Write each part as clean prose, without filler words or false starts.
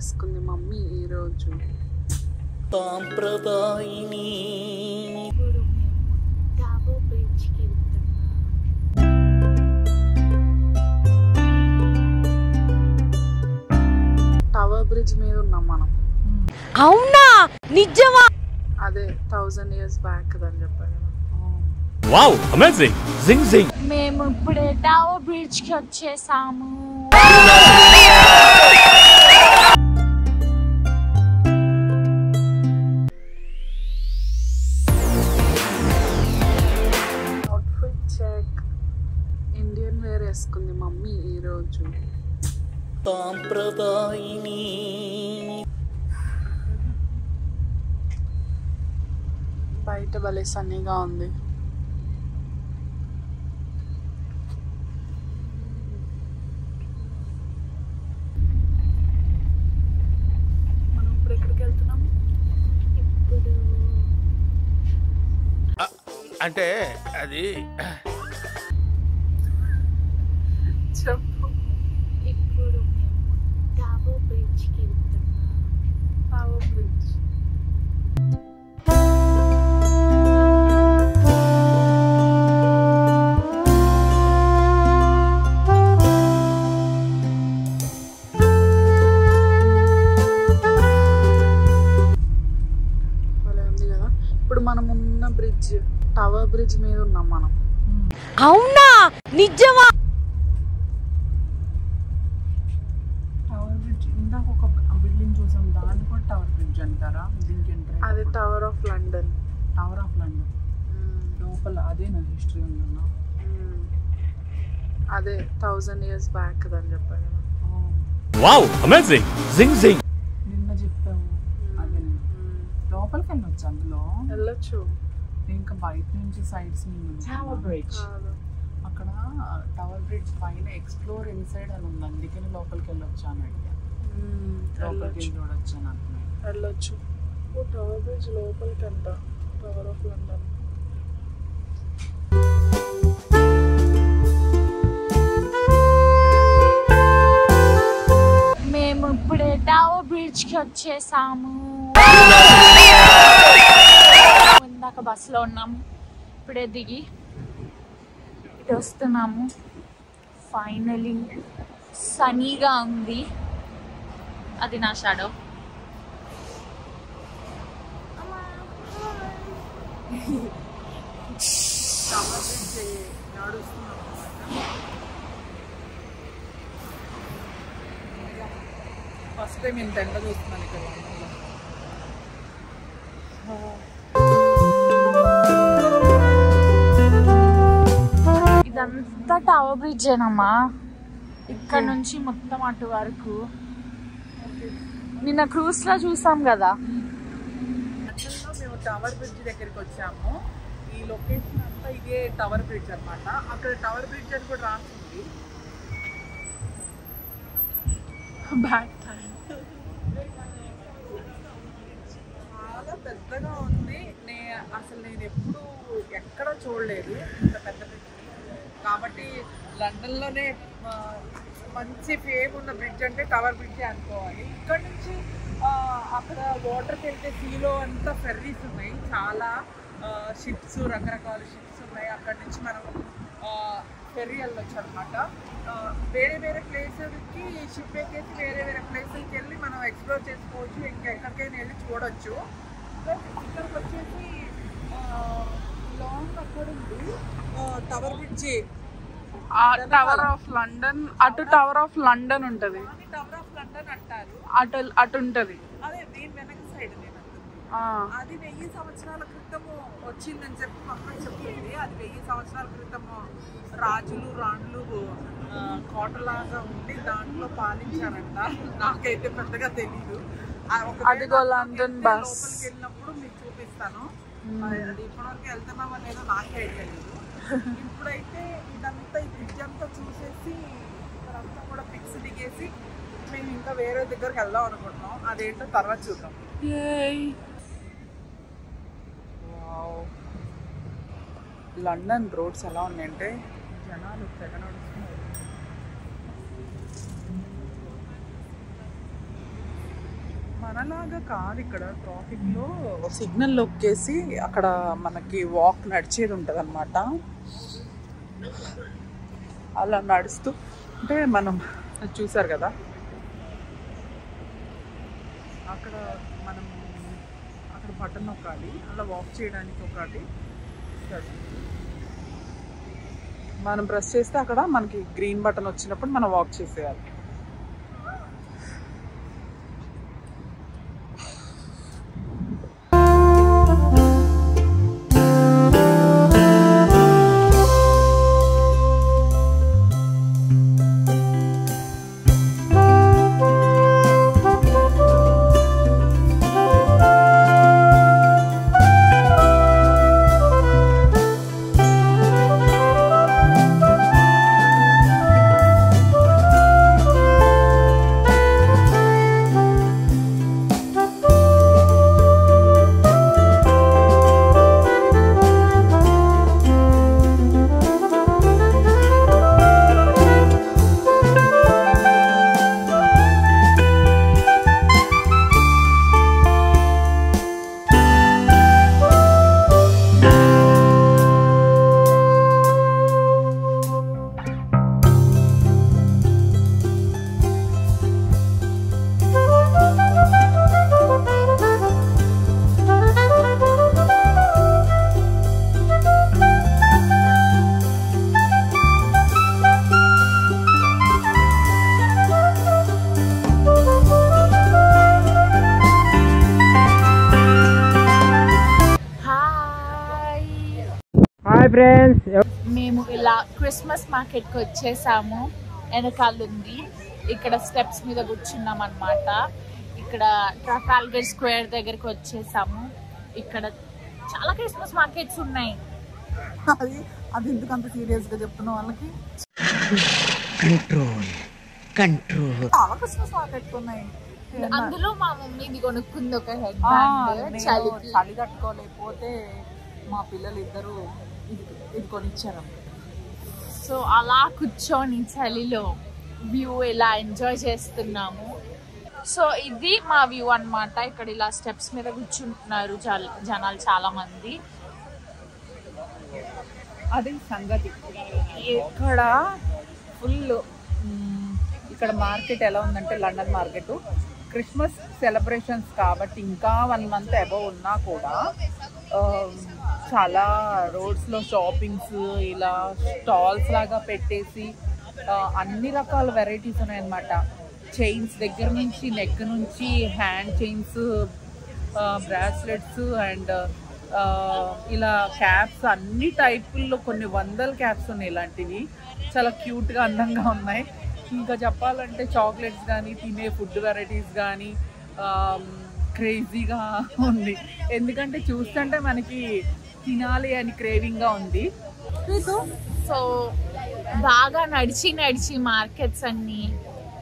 వేసుకుంది మమ్మీ ఈరోజు. సాంప్రదాయిని tower bridge మీద ఉన్నాం మనం. అవునా నిజమా? అదే 1000 years బ్యాక్ అని చెప్పాను. వావ్ అమేజింగ్ జింగ్ జింగ్. మేము ఇప్పుడే టవర్ బ్రిడ్జ్ కి వచ్చేసాము. Outfit check. ఇండియన్ వేర్ వేసుకుంది మమ్మీ ఈరోజు. సాంప్రదాయిని బయట భలే సన్నీగా ఉంది. మనం ఇప్పుడు ఎక్కడికి వెళ్తున్నాం? ఇప్పుడు అంటే అది చెప్పు. ఇప్పుడు మేము టవర్ బ్రిడ్జ్ కి వెళ్తున్నాం. Tower bridge. ఇప్పుడు మనం ఉన్న బ్రిడ్జ్ టవర్ బ్రిడ్జ్ మీద ఉన్నాం మనం. అవునా నిజమా? టవర్ బ్రిడ్జ్ ఇందాక ఒక బిల్డింగ్ చూసాం, దాన్ని కూడా టవర్ బ్రిడ్జ్ అంటారా? దీనికి అది tower of London. Tower of London లోపల అదే నా హిస్టరీ ఉందన్నా. అదే 1000 years బ్యాక్ అని చెప్పాను. వావ్ అమేజింగ్ జింగ్ జింగ్. నిన్న చెప్పాము అదే. లోపలికి వెళ్ళొచ్చు అందులో. వెళ్ళొచ్చు. ఇంకా బయట నుంచి సైడ్స్ టవర్ బ్రిడ్జ్ అక్కడ టవర్ బ్రిడ్జ్ పైన ఎక్స్ప్లోర్ ఇన్సైడ్ అని ఉంది, అందుకని లోపలికి వెళ్ళొచ్చు అని అడిగా. లోపలికి చూడొచ్చు అని అంటున్నాయి. వెళ్ళొచ్చు. టవర్ బ్రిడ్జ్ లోపలికి అంట టవర్ ఆఫ్ లండన్. మేము ఇప్పుడే టవర్ బ్రిడ్జ్ కి వచ్చేసాము. ఇందాక బస్సులో ఉన్నాము, ఇప్పుడే దిగి ఇటు వస్తున్నాము. ఫైనలీ సనీగా ఉంది. అది నా షాడో. టవర్ బ్రిడ్జ్ నడుస్తున్నాం. ఫస్ట్ టైం ఇంత ఎండ చూస్తున్నాను ఇక్కడ లండన్లో. ఇదంతా టవర్ బ్రిడ్జ్ ఏనమ్మా, ఇక్కడ నుంచి మొత్తం అటు వరకు. నిన్న క్రూజ్ లో చూసాం కదా. యాక్చువల్గా మేము టవర్ బ్రిడ్జ్ దగ్గరికి వచ్చాము. ఈ లొకేషన్ అంతా ఇదే టవర్ బ్రిడ్జ్ అనమాట. అక్కడ టవర్ బ్రిడ్జ్ అని కూడా రాస్తుంది. Back time. చాలా పెద్దగా ఉంది. అసలు నేను ఎప్పుడు ఎక్కడ చూడలేదు ఇంత పెద్ద బ్రిడ్జ్. కాబట్టి లండన్లోనే మంచి ఫేమ్ ఉన్న బ్రిడ్జ్ అంటే టవర్ బ్రిడ్జ్ అనుకోవాలి. ఇక్కడ నుంచి అక్కడ వాటర్కి వెళ్తే సీలో అంతా ఫెర్రీస్ ఉన్నాయి, చాలా షిప్స్, రకరకాల షిప్స్ ఉన్నాయి. అక్కడ నుంచి మనం ఫెర్రీ వెళ్ళొచ్చు అనమాట. వేరే వేరే ప్లేసెస్కి షిప్ ఎక్కేసి వేరే వేరే ప్లేసెస్కి వెళ్ళి మనం ఎక్స్ప్లోర్ చేసుకోవచ్చు, ఇంకా ఎక్కడికైనా వెళ్ళి చూడొచ్చు. ప్లస్ ఇక్కడికి వచ్చేసి లాంగ్ అక్కడ ఉంది tower bridge. Tower of London, అటు టవర్ ఆఫ్ లండన్ ఉంటది. టవర్ ఆఫ్ లండన్ అంటారు. అటు ఉంటది. అదే దీని వెనక సైడ్ నేను అది 1000 సంవత్సరాల క్రితము వచ్చిందని చెప్పి పక్కన చెప్పింది. అది 1000 సంవత్సరాల క్రితము రాజులు రాణులు కోటలాగా ఉండి దాంట్లో పాలించారంట. నాకైతే పెద్దగా తెలీదు. అదిగో లండన్ బస్. లోపలికి వెళ్ళినప్పుడు మీకు చూపిస్తాను. అది ఇప్పటివరకు వెళ్తున్నామో లేదో నాకే ఐడియా లేదు. ఇప్పుడైతే ఇదంతా ఈ బ్రిడ్జ్ అంతా చూసేసి ఇక్కడంతా కూడా పిక్స్ దిగేసి మేము ఇంకా వేరే దగ్గరికి వెళ్దాం అనుకుంటున్నాం. అదేంటో తర్వాత చూద్దాం. లండన్ రోడ్స్ ఎలా ఉన్నాయంటే జనాలు తెగ నడుస్తున్నారు. మనలాగా కాదు ఇక్కడ ట్రాఫిక్ లో సిగ్నల్ నొక్కేసి అక్కడ మనకి వాక్ నడిచేది ఉంటుంది అనమాట. అలా నడుస్తూ అంటే మనం చూసారు కదా అక్కడ మనం అక్కడ బటన్ నొక్కాలి, అలా వాక్ చేయడానికి ఒకటి మనం ప్రెస్ చేస్తే అక్కడ మనకి గ్రీన్ బటన్ వచ్చినప్పుడు మనం వాక్ చేసేయాలి. మేము ఇలా క్రిస్మస్ మార్కెట్కి వచ్చేసాము. వెనకాలంది ఇక్కడ స్టెప్స్ మీద కూర్చున్నాం అనమాట. ఇక్కడ ట్రఫాల్గర్ స్క్వేర్ దగ్గరికి వచ్చేసాము. ఇక్కడ చాలా క్రిస్మస్ మార్కెట్స్ ఉన్నాయి. అది ఎందుకు అంత సీరియస్ గా చెప్తున్నా వాళ్ళకి? చాలా క్రిస్మస్ మార్కెట్స్ ఉన్నాయి. అందులో మా మమ్మీ ఇది కొనుక్కుంది ఒక హెడ్ బ్యాండ్. చలి తట్టుకోలేకపోతే మా పిల్లలు ఇద్దరు ఇది కొనిచ్చారు. సో అలా కూర్చొని చలిలో వ్యూ ఇలా ఎంజాయ్ చేస్తున్నాము. సో ఇది మా వ్యూ అన్నమాట. ఇక్కడ ఇలా స్టెప్స్ మీద కూర్చుంటున్నారు జనాలు చాలా మంది. అది సంగతి. ఇక్కడ ఫుల్ ఇక్కడ మార్కెట్ ఎలా ఉందంటే లండన్ మార్కెట్ క్రిస్మస్ సెలబ్రేషన్స్ కాబట్టి ఇంకా 1 month అబౌవ్ ఉన్నా కూడా చాలా రోడ్స్లో షాపింగ్స్ ఇలా స్టాల్స్ లాగా పెట్టేసి అన్ని రకాల వెరైటీస్ ఉన్నాయన్నమాట. చైన్స్ దగ్గర నుంచి నెక్ నుంచి హ్యాండ్ చైన్స్, బ్రాస్లెట్స్ అండ్ ఇలా క్యాప్స్ అన్ని టైపుల్లో కొన్ని 100 క్యాప్స్ ఉన్నాయి. ఇలాంటివి చాలా క్యూట్గా అందంగా ఉన్నాయి. ఇంకా చెప్పాలంటే చాక్లెట్స్ కానీ తినే ఫుడ్ వెరైటీస్ కానీ క్రేజీగా ఉంది. ఎందుకంటే చూస్తుంటే మనకి తినాలి అని క్రేవింగ్గా ఉంది. సో బాగా నడిచి మార్కెట్స్ అన్ని.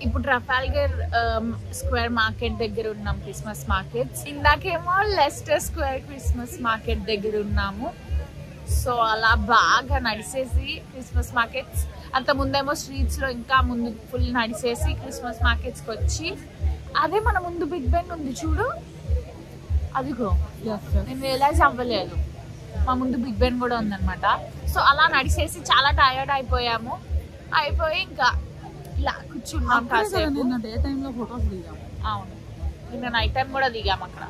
ఇప్పుడు ట్రఫాల్గర్ స్క్వేర్ మార్కెట్ దగ్గర ఉన్నాం, క్రిస్మస్ మార్కెట్స్. ఇందాకేమో లెస్టర్ స్క్వేర్ క్రిస్మస్ మార్కెట్ దగ్గర ఉన్నాము. సో అలా బాగా నడిచేసి క్రిస్మస్ మార్కెట్స్ అంత ముందేమో స్ట్రీట్స్లో ఇంకా ముందు ఫుల్ నడిచేసి క్రిస్మస్ మార్కెట్స్కి వచ్చి అదే మన ముందు బిగ్ బెన్ ఉంది చూడు, అదిగో నేను రియలైజ్ అవ్వలేదు మా ముందు బిగ్ బెన్ కూడా ఉందన్నమాట. సో అలా నడిచేసి చాలా టైర్డ్ అయిపోయాము. అయిపోయి ఇంకా ఇలా కూర్చున్నాం కాసేపు. నిన్న డే టైంలో ఫొటోస్ దిగాము. అవును, నిన్న నైట్ టైం కూడా దిగాము అక్కడ.